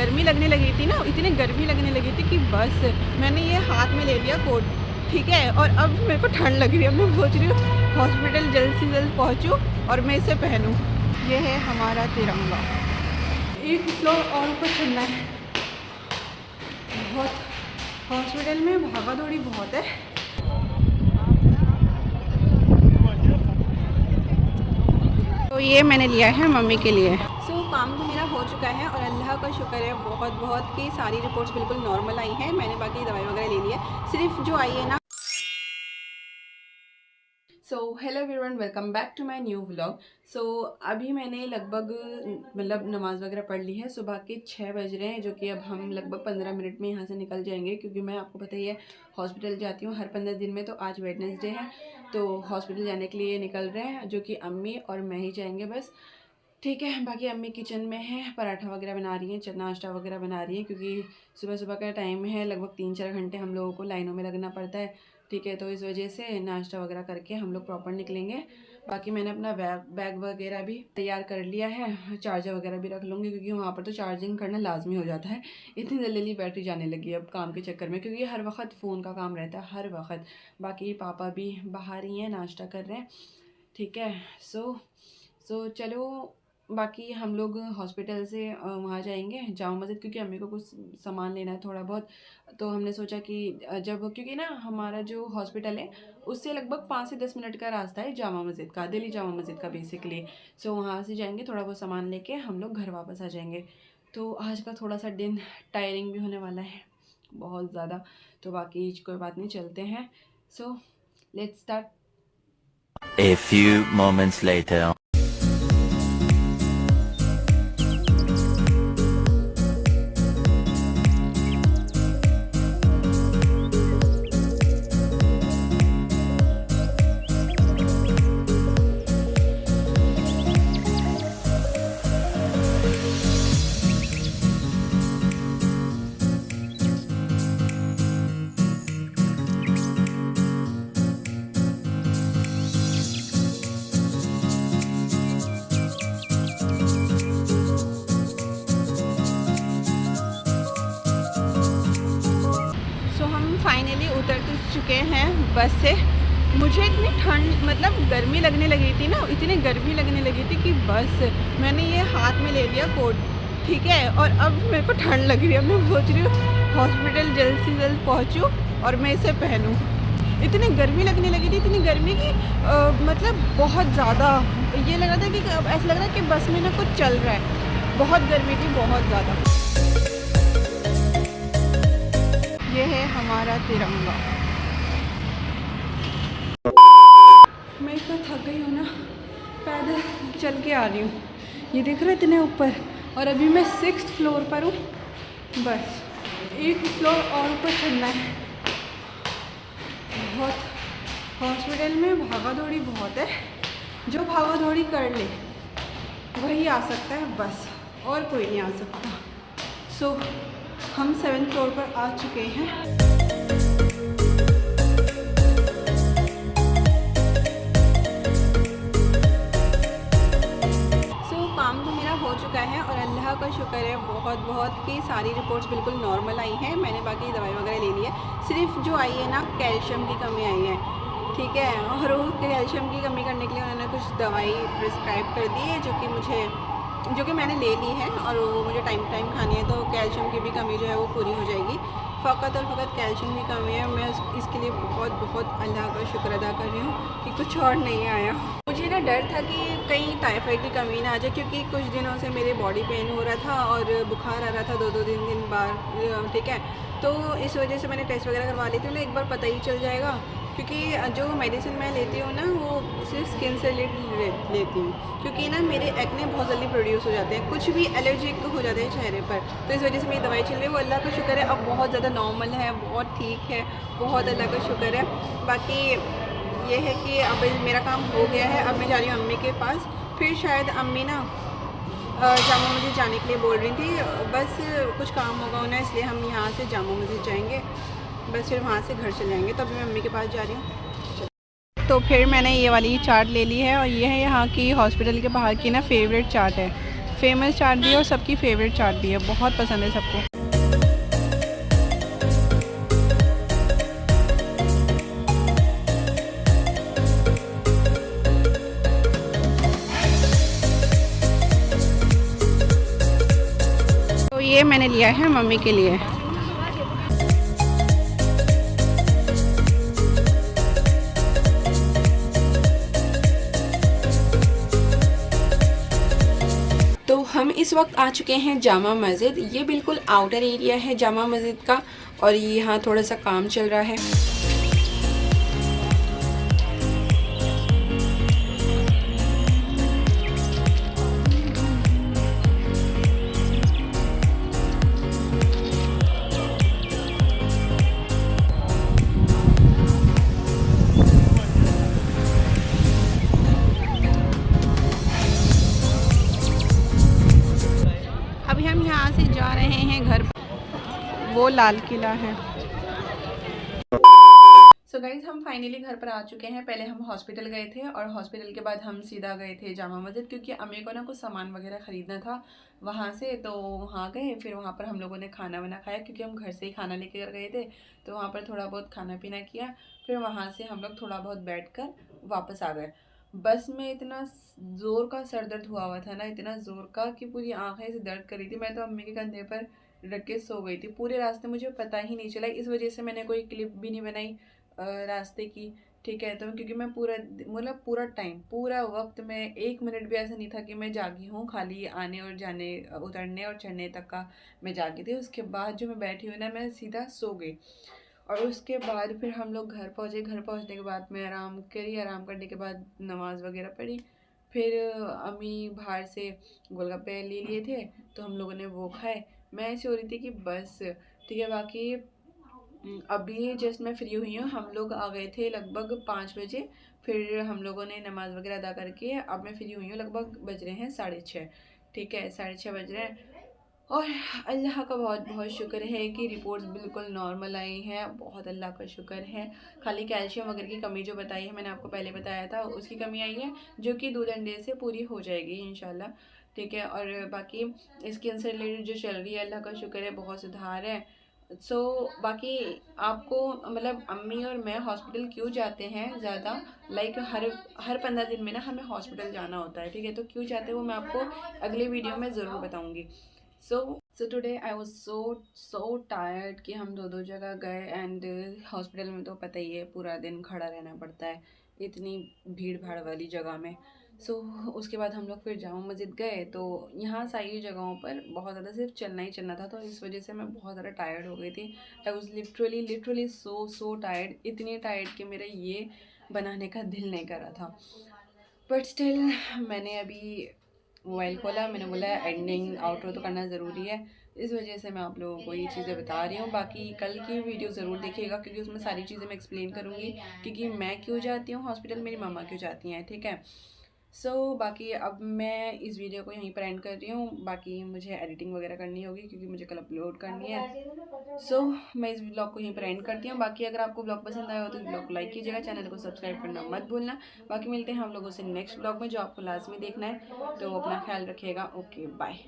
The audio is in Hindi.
गर्मी लगने लगी थी ना, इतनी गर्मी लगने लगी थी कि बस मैंने ये हाथ में ले लिया कोट, ठीक है। और अब मेरे को ठंड लग रही है, मैं सोच रही हूँ हॉस्पिटल जल्द से जल्द पहुँचूँ और मैं इसे पहनूँ। ये है हमारा तिरंगा। एक फ्लोर और ऊपर चढ़ना है। बहुत हॉस्पिटल में भागा दौड़ी बहुत है। तो ये मैंने लिया है मम्मी के लिए। काम तो मेरा हो चुका है और अल्लाह का शुक्र है बहुत बहुत कि सारी रिपोर्ट्स बिल्कुल नॉर्मल आई हैं। मैंने बाकी दवाई वगैरह ले ली है, सिर्फ जो आई है ना। So hello everyone, welcome back to my new vlog. So अभी मैंने लगभग मतलब नमाज़ वगैरह पढ़ ली है। सुबह के 6 बज रहे हैं, जो कि अब हम लगभग 15 मिनट में यहाँ से निकल जाएंगे, क्योंकि मैं आपको पता ही है हॉस्पिटल जाती हूँ हर 15 दिन में। तो आज वेडनेसडे है, तो हॉस्पिटल जाने के लिए निकल रहे हैं, जो कि अम्मी और मैं ही जाएंगे बस, ठीक है। बाकी अम्मी किचन में है, पराठा वगैरह बना रही हैं, नाश्ता वगैरह बना रही हैं, क्योंकि सुबह सुबह का टाइम है, लगभग 3-4 घंटे हम लोगों को लाइनों में लगना पड़ता है, ठीक है। तो इस वजह से नाश्ता वगैरह करके हम लोग प्रॉपर निकलेंगे। बाकी मैंने अपना बैग वगैरह भी तैयार कर लिया है, चार्जर वगैरह भी रख लूँगी, क्योंकि वहाँ पर तो चार्जिंग करना लाजमी हो जाता है। इतनी जल्दी बैटरी जाने लगी है अब काम के चक्कर में, क्योंकि हर वक्त फ़ोन का काम रहता है, हर वक्त। बाकी पापा भी बाहर ही हैं, नाश्ता कर रहे हैं, ठीक है। सो चलो, बाकी हम लोग हॉस्पिटल से वहाँ जाएंगे जामा मस्जिद, क्योंकि अम्मी को कुछ सामान लेना है थोड़ा बहुत। तो हमने सोचा कि जब, क्योंकि ना हमारा जो हॉस्पिटल है उससे लगभग 5 से 10 मिनट का रास्ता है जामा मस्जिद का, दिल्ली जामा मस्जिद का बेसिकली। सो वहाँ से जाएंगे, थोड़ा बहुत सामान लेके हम लोग घर वापस आ जाएंगे। तो आज का थोड़ा सा दिन टायरिंग भी होने वाला है बहुत ज़्यादा। तो बाकी कोई बात नहीं, चलते हैं। So let's start. A few moments later. Finally उतर चुके हैं बस से। मुझे इतनी ठंड, मतलब गर्मी लगने लगी थी ना, इतनी गर्मी लगने लगी थी कि बस मैंने ये हाथ में ले लिया कोट, ठीक है। और अब मेरे को ठंड लग रही है, मैं सोच रही हूँ हॉस्पिटल जल्द से जल्द पहुँचूँ और मैं इसे पहनूँ। इतनी गर्मी लगने लगी थी, इतनी गर्मी की मतलब बहुत ज़्यादा। ये लग रहा था कि ऐसा लग रहा है कि बस में ना कुछ चल रहा है, बहुत गर्मी थी, बहुत ज़्यादा। ये है हमारा तिरंगा। मैं इतना थक गई हूँ ना, पैदल चल के आ रही हूँ। ये देख रहे इतने ऊपर, और अभी मैं 6th फ्लोर पर हूँ। बस एक फ्लोर और ऊपर चढ़ना है। बहुत हॉस्पिटल में भागा दौड़ी बहुत है, जो भागा दौड़ी कर ले वही आ सकता है बस, और कोई नहीं आ सकता। सो हम 7th फ्लोर पर आ चुके हैं। काम तो मेरा हो चुका है और अल्लाह का शुक्र है बहुत बहुत कि सारी रिपोर्ट्स बिल्कुल नॉर्मल आई हैं। मैंने बाकी दवाई वगैरह ले ली है, सिर्फ जो आई है ना कैल्शियम की कमी आई है, ठीक है। और वो कैल्शियम की कमी करने के लिए उन्होंने कुछ दवाई प्रिस्क्राइब कर दी है, जो कि मैंने ले ली है, और वो मुझे टाइम खानी है। तो कैल्शियम की भी कमी जो है वो पूरी हो जाएगी। फ़कत और फ़कत कैल्शियम की कमी है। मैं इसके लिए बहुत बहुत अल्लाह का शुक्र अदा कर रही हूँ कि कुछ और नहीं आया। मुझे ना डर था कि कहीं टाइफाइड की कमी ना आ जाए, क्योंकि कुछ दिनों से मेरे बॉडी पेन हो रहा था और बुखार आ रहा था 2-2 दिन बार, ठीक है। तो इस वजह से मैंने टेस्ट वगैरह करवा ली थी ना, एक बार पता ही चल जाएगा, क्योंकि जो मेडिसिन मैं लेती हूँ ना वो सिर्फ स्किन से रिलेटेड लेती हूँ, क्योंकि ना मेरे एक्ने बहुत जल्दी प्रोड्यूस हो जाते हैं, कुछ भी एलर्जिक हो जाते हैं चेहरे पर। तो इस वजह से मेरी दवाई चल रही है, वो अल्लाह का शुक्र है अब बहुत ज़्यादा नॉर्मल है, बहुत ठीक है, बहुत अल्लाह का शुक्र है। बाकी ये है कि अब मेरा काम हो गया है, अब मैं जा रही हूँ अम्मी के पास। फिर शायद अम्मी ना जामा मस्जिद जाने के लिए बोल रही थी, बस कुछ काम होगा उन्हें, इसलिए हम यहाँ से जामा मस्जिद जाएंगे, बस फिर वहाँ से घर चले जाएंगे। तो अभी मैं मम्मी के पास जा रही हूँ। तो फिर मैंने ये वाली चाट ले ली है, और ये है यहाँ की हॉस्पिटल के बाहर की ना फेवरेट चाट है। फेमस चाट भी है और सबकी फेवरेट चाट भी है, बहुत पसंद है सबको। तो ये मैंने लिया है मम्मी के लिए। तो हम इस वक्त आ चुके हैं जामा मस्जिद। ये बिल्कुल आउटर एरिया है जामा मस्जिद का और यहाँ थोड़ा सा काम चल रहा है। अभी हम यहाँ से जा रहे हैं घर, वो लाल किला है। सो गाइज हम फाइनली घर पर आ चुके हैं। पहले हम हॉस्पिटल गए थे और हॉस्पिटल के बाद हम सीधा गए थे जामा मस्जिद, क्योंकि अम्मी को ना कुछ सामान वगैरह ख़रीदना था वहाँ से, तो वहाँ गए। फिर वहाँ पर हम लोगों ने खाना वाना खाया, क्योंकि हम घर से ही खाना लेकर गए थे, तो वहाँ पर थोड़ा बहुत खाना पीना किया। फिर वहाँ से हम लोग थोड़ा बहुत बैठ कर वापस आ गए। बस में इतना ज़ोर का सर दर्द हुआ था ना, इतना ज़ोर का कि पूरी आँखें से दर्द कर रही थी। मैं तो अम्मी के कंधे पर रख के सो गई थी पूरे रास्ते, मुझे पता ही नहीं चला। इस वजह से मैंने कोई क्लिप भी नहीं बनाई रास्ते की, ठीक है। तो क्योंकि मैं मतलब पूरा टाइम, पूरा वक्त में 1 मिनट भी ऐसा नहीं था कि मैं जागी हूँ। खाली आने और जाने, उतरने और चढ़ने तक का मैं जागी थी। उसके बाद जो मैं बैठी हुई ना, मैं सीधा सो गई। और उसके बाद फिर हम लोग घर पहुँचे। घर पहुँचने के बाद मैं आराम करी, आराम करने के बाद नमाज़ वगैरह पढ़ी। फिर अम्मी बाहर से गोलगप्पे ले लिए थे, तो हम लोगों ने वो खाए। मैं ऐसी हो रही थी कि बस, ठीक है। बाकी अभी जस्ट मैं फ्री हुई हूँ। हम लोग आ गए थे लगभग 5 बजे। फिर हम लोगों ने नमाज़ वगैरह अदा करके अब मैं फ्री हुई हूँ। लगभग बज रहे हैं 6:30, ठीक है, 6:30 बज रहे हैं। और अल्लाह का बहुत बहुत शुक्र है कि रिपोर्ट्स बिल्कुल नॉर्मल आई हैं, बहुत अल्लाह का शुक्र है। खाली कैल्शियम वगैरह की कमी जो बताई है, मैंने आपको पहले बताया था, उसकी कमी आई है, जो कि दूध अंडे से पूरी हो जाएगी इंशाल्लाह, ठीक है। और बाकी स्किन से रिलेटेड जो चल रही है, अल्लाह का शुक्र है, बहुत सुधार है। बाकी आपको मतलब अम्मी और मैं हॉस्पिटल क्यों जाते हैं ज़्यादा, लाइक हर 15 दिन में ना हमें हॉस्पिटल जाना होता है, ठीक है। तो क्यों जाते हैं वो मैं आपको अगले वीडियो में ज़रूर बताऊँगी। So today I was so tired कि हम दो जगह गए। एंड हॉस्पिटल में तो पता ही है पूरा दिन खड़ा रहना पड़ता है इतनी भीड़ भाड़ वाली जगह में। उसके बाद हम लोग फिर जामा मस्जिद गए। तो यहाँ सारी जगहों पर बहुत ज़्यादा सिर्फ चलना ही चलना था, तो इस वजह से मैं बहुत ज़्यादा टायर्ड हो गई थी। I was literally so tired, इतनी टायर्ड कि मेरा ये बनाने का दिल नहीं कर रहा था। बट स्टिल मैंने अभी मोबाइल खोला, मैंने बोला एंडिंग आउटरो तो करना ज़रूरी है, इस वजह से मैं आप लोगों को ये चीज़ें बता रही हूँ। बाकी कल की वीडियो ज़रूर देखिएगा, क्योंकि उसमें सारी चीज़ें मैं एक्सप्लेन करूँगी, क्योंकि मैं क्यों जाती हूँ हॉस्पिटल, मेरी मम्मा क्यों जाती हैं, ठीक है। बाकी अब मैं इस वीडियो को यहीं पर एंड कर रही हूँ। बाकी मुझे एडिटिंग वगैरह करनी होगी, क्योंकि मुझे कल अपलोड करनी है। मैं इस ब्लॉग को यहीं पर एंड करती हूँ। बाकी अगर आपको ब्लॉग पसंद आया हो तो ब्लॉग को लाइक कीजिएगा, चैनल को सब्सक्राइब करना मत भूलना। बाकी मिलते हैं हम लोगों से नेक्स्ट ब्लॉग में, जो आपको लाजमी देखना है। तो अपना ख्याल रखिएगा। Okay bye.